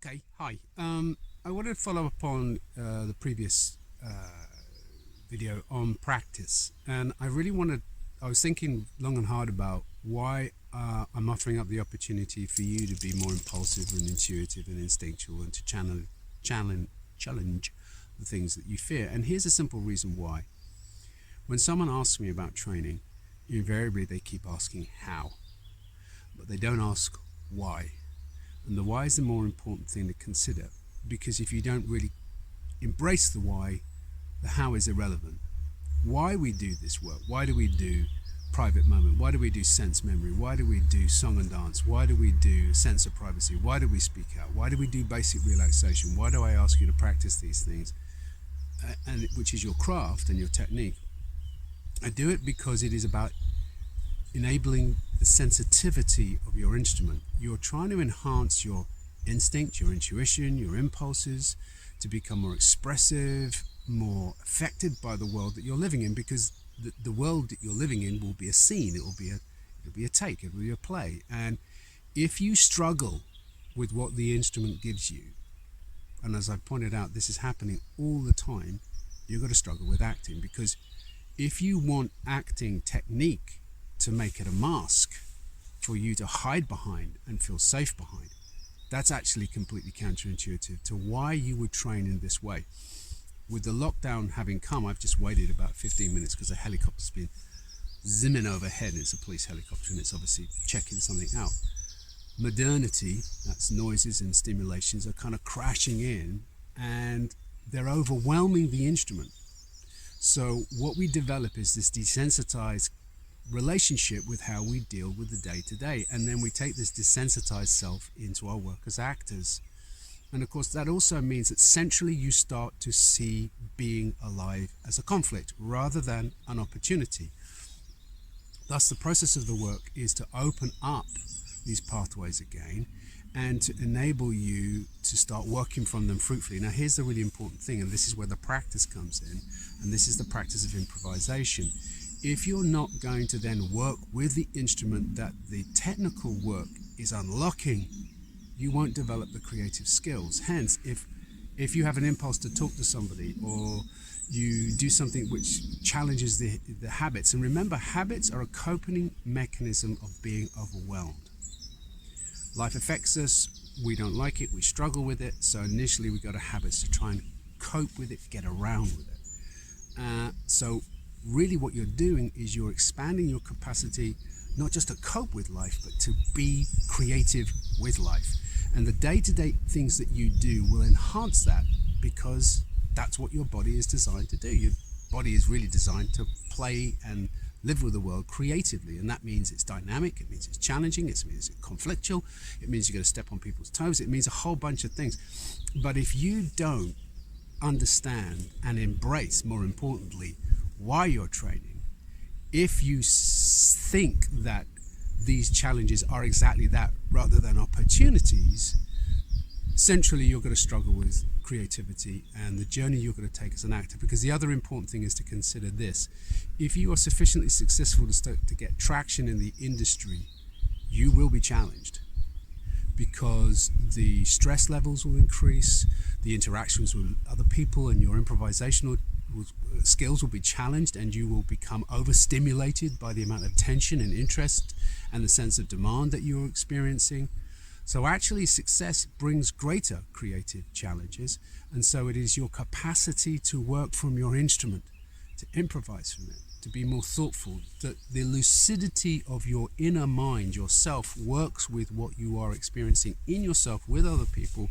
Okay, hi. I wanted to follow up on the previous video on practice, and I really wanted. I was thinking long and hard about why I'm offering up the opportunity for you to be more impulsive and intuitive and instinctual, and to challenge the things that you fear. And here's a simple reason why. When someone asks me about training, invariably they keep asking how, but they don't ask why. And the why is the more important thing to consider, because if you don't really embrace the why, the how is irrelevant. Why we do this work, why do we do private moment, why do we do sense memory, why do we do song and dance, why do we do sense of privacy, why do we speak out, why do we do basic relaxation, why do I ask you to practice these things, and which is your craft and your technique. I do it because it is about enabling the sensitivity of your instrument. You're trying to enhance your instinct, your intuition, your impulses to become more expressive, more affected by the world that you're living in, because the world that you're living in will be a scene, it'll be a take, it'll be a play. And if you struggle with what the instrument gives you, and as I've pointed out, this is happening all the time, you've got to struggle with acting, because if you want acting technique to make it a mask for you to hide behind and feel safe behind, that's actually completely counterintuitive to why you would train in this way. With the lockdown having come, I've just waited about 15 minutes because a helicopter's been zimming overhead, and it's a police helicopter, and it's obviously checking something out. Modernity, that's noises and stimulations, are kind of crashing in, and they're overwhelming the instrument. So what we develop is this desensitized relationship with how we deal with the day-to-day, and then we take this desensitized self into our work as actors. And of course that also means that centrally you start to see being alive as a conflict rather than an opportunity. Thus the process of the work is to open up these pathways again and to enable you to start working from them fruitfully. Now here's the really important thing, and this is where the practice comes in, and this is the practice of improvisation. If you're not going to then work with the instrument that the technical work is unlocking, you won't develop the creative skills. Hence, if you have an impulse to talk to somebody, or you do something which challenges the habits, and remember, habits are a coping mechanism of being overwhelmed. Life affects us, we don't like it, we struggle with it, so initially we go to habits to try and cope with it, get around with it. So really what you're doing is you're expanding your capacity not just to cope with life, but to be creative with life. And the day-to-day things that you do will enhance that, because that's what your body is designed to do. Your body is really designed to play and live with the world creatively, and that means it's dynamic, it means it's challenging, it means it's conflictual, it means you're going to step on people's toes, it means a whole bunch of things. But if you don't understand and embrace, more importantly, why you're training, if you think that these challenges are exactly that rather than opportunities, centrally you're going to struggle with creativity and the journey you're going to take as an actor. Because the other important thing is to consider this: if you are sufficiently successful to get traction in the industry, you will be challenged, because the stress levels will increase, the interactions with other people and your improvisational skills will be challenged, and you will become overstimulated by the amount of tension and interest and the sense of demand that you're experiencing. So actually success brings greater creative challenges, and so it is your capacity to work from your instrument, to improvise from it, to be more thoughtful, that the lucidity of your inner mind, yourself, works with what you are experiencing in yourself with other people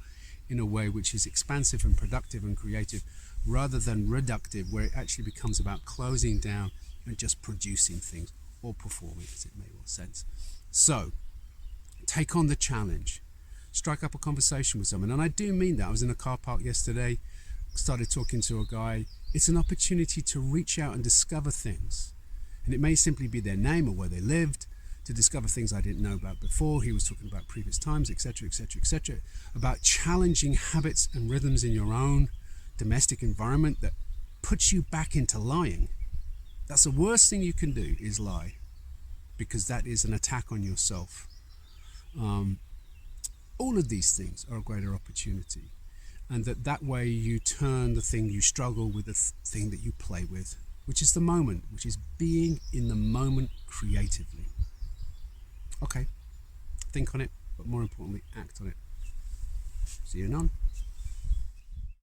in a way which is expansive and productive and creative, rather than reductive, where it actually becomes about closing down and just producing things or performing, as it may well sense. So take on the challenge, strike up a conversation with someone. And I do mean that. I was in a car park yesterday, started talking to a guy. It's an opportunity to reach out and discover things, and it may simply be their name or where they lived, to discover things I didn't know about before. He was talking about previous times, etc., etc., etc., about challenging habits and rhythms in your own domestic environment that puts you back into lying. That's the worst thing you can do, is lie, because that is an attack on yourself. All of these things are a greater opportunity, and that way you turn the thing you struggle with the thing that you play with, which is the moment, which is being in the moment creatively. Okay, think on it, but more importantly, act on it. See you anon.